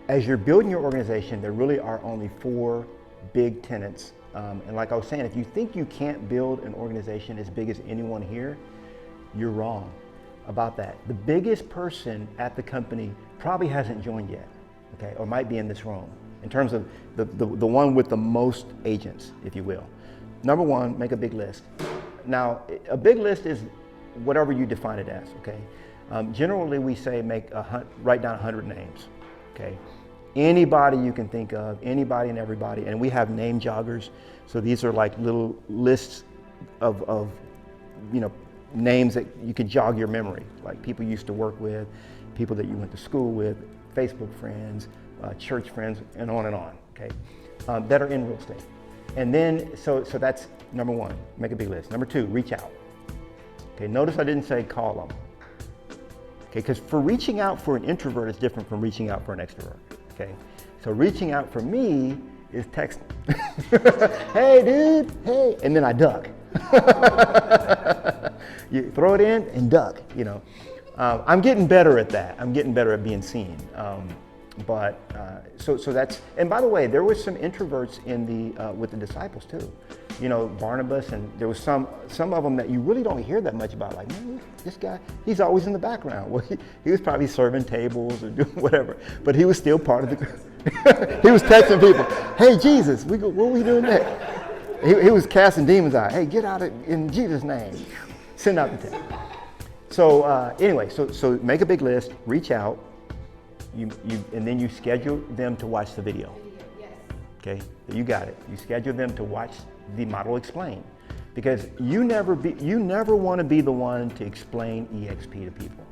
as you're building your organization, there really are only 4 big tenets. And like I was saying, if you think you can't build an organization as big as anyone here, you're wrong about that. The biggest person at the company probably hasn't joined yet, okay, or might be in this room, in terms of the one with the most agents, if you will. Number 1, make a big list. Now, a big list is whatever you define it as, okay? Generally, we say write down 100 names, okay? Anybody you can think of, anybody and everybody, and we have name joggers. So these are like little lists of names that you can jog your memory, like people you used to work with, people that you went to school with, Facebook friends, church friends, and on, okay, that are in real estate. And then, so that's number 1, make a big list. Number 2, reach out. Okay, notice I didn't say call them. Okay, because for reaching out for an introvert is different from reaching out for an extrovert. Okay, so reaching out for me is texting. Hey dude, hey, and then I duck. You throw it in and duck, you know. I'm getting better at that. I'm getting better at being seen. So that's, and by the way, there was some introverts in the with the disciples too. You know, Barnabas, and there was some of them that you really don't hear that much about. Like, man, this guy, he's always in the background. Well, he was probably serving tables or doing whatever, but he was still part of the. He was texting people, "Hey Jesus, what are we doing next?" He was casting demons out. Hey, get out in Jesus' name. Send out the text. So anyway, so make a big list, reach out. And then you schedule them to watch the video. Yes. Okay, you got it. You schedule them to watch the model explain, because you never want to be the one to explain eXp to people.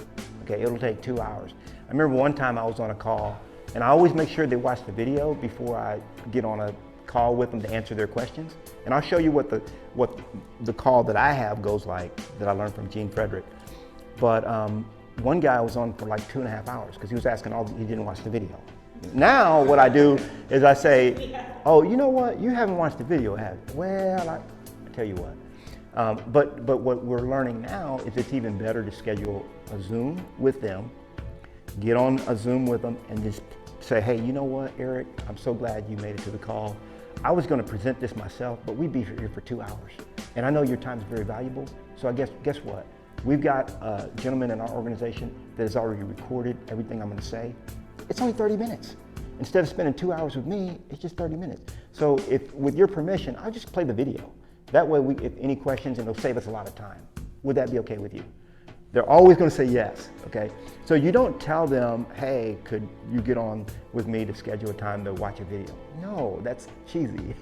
Okay, it'll take 2 hours. I remember one time I was on a call, and I always make sure they watch the video before I get on a call with them to answer their questions. And I'll show you what the call that I have goes like, that I learned from Gene Frederick. But one guy was on for like 2.5 hours because he was asking he didn't watch the video. Now what I do is I say, oh, you know what? You haven't watched the video, have you? Well, I tell you what. But what we're learning now is it's even better to schedule a Zoom with them, get on a Zoom with them, and just say, hey, you know what, Eric? I'm so glad you made it to the call. I was going to present this myself, but we'd be here for 2 hours. And I know your time is very valuable. So I guess what? We've got a gentleman in our organization that has already recorded everything I'm going to say. It's only 30 minutes. Instead of spending 2 hours with me, it's just 30 minutes. So if, with your permission, I'll just play the video. That way, if any questions, and it'll save us a lot of time. Would that be okay with you? They're always going to say yes, okay? So you don't tell them, hey, could you get on with me to schedule a time to watch a video? No, that's cheesy.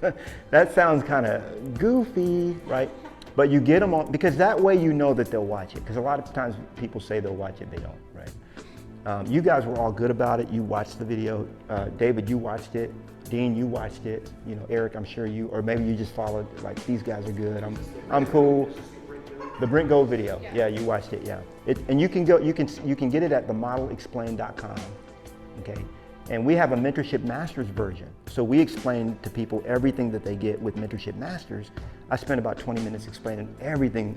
That sounds kind of goofy, right? But you get them on, because that way you know that they'll watch it. Because a lot of times people say they'll watch it, they don't, right? You guys were all good about it. You watched the video. David, you watched it. Dean, you watched it. You know, Eric, I'm sure you, or maybe you just followed, like, these guys are good. I'm cool. The Brent Gold video. Yeah, you watched it, yeah. And you can get it at themodelexplain.com, okay? And we have a Mentorship Masters version. So we explain to people everything that they get with Mentorship Masters. I spent about 20 minutes explaining everything.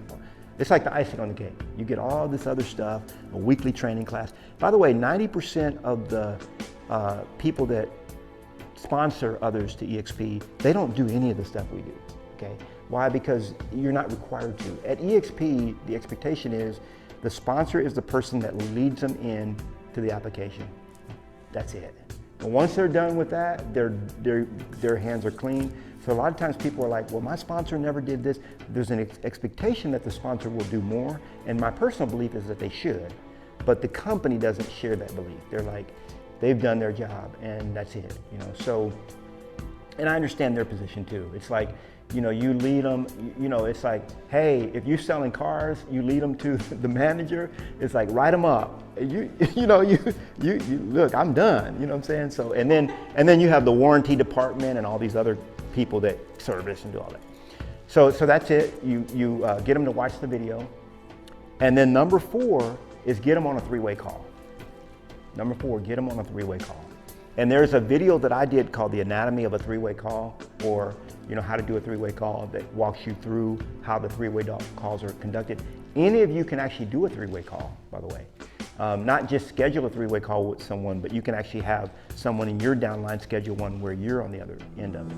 It's like the icing on the cake. You get all this other stuff, a weekly training class. By the way, 90% of the people that sponsor others to eXp, they don't do any of the stuff we do, okay? Why? Because you're not required to. At eXp, the expectation is the sponsor is the person that leads them in to the application. That's it. And once they're done with that, their hands are clean. So a lot of times people are like, well, my sponsor never did this. There's an expectation that the sponsor will do more, and my personal belief is that they should, but the company doesn't share that belief. They're like, they've done their job, and that's it, you know. So, and I understand their position too. It's like, you know, you lead them, you know, it's like, hey, if you're selling cars, you lead them to the manager. It's like, write them up. You look, I'm done, you know what I'm saying? So, and then you have the warranty department and all these other people that service and do all that. So that's it. You get them to watch the video. And then number 4 is get them on a 3-way call. Number 4, get them on a 3-way call. And there's a video that I did called The Anatomy of a 3-Way Call, or you know, how to do a 3-way call, that walks you through how the 3-way calls are conducted. Any of you can actually do a 3-way call, by the way. Not just schedule a three-way call with someone, but you can actually have someone in your downline schedule one where you're on the other end of it.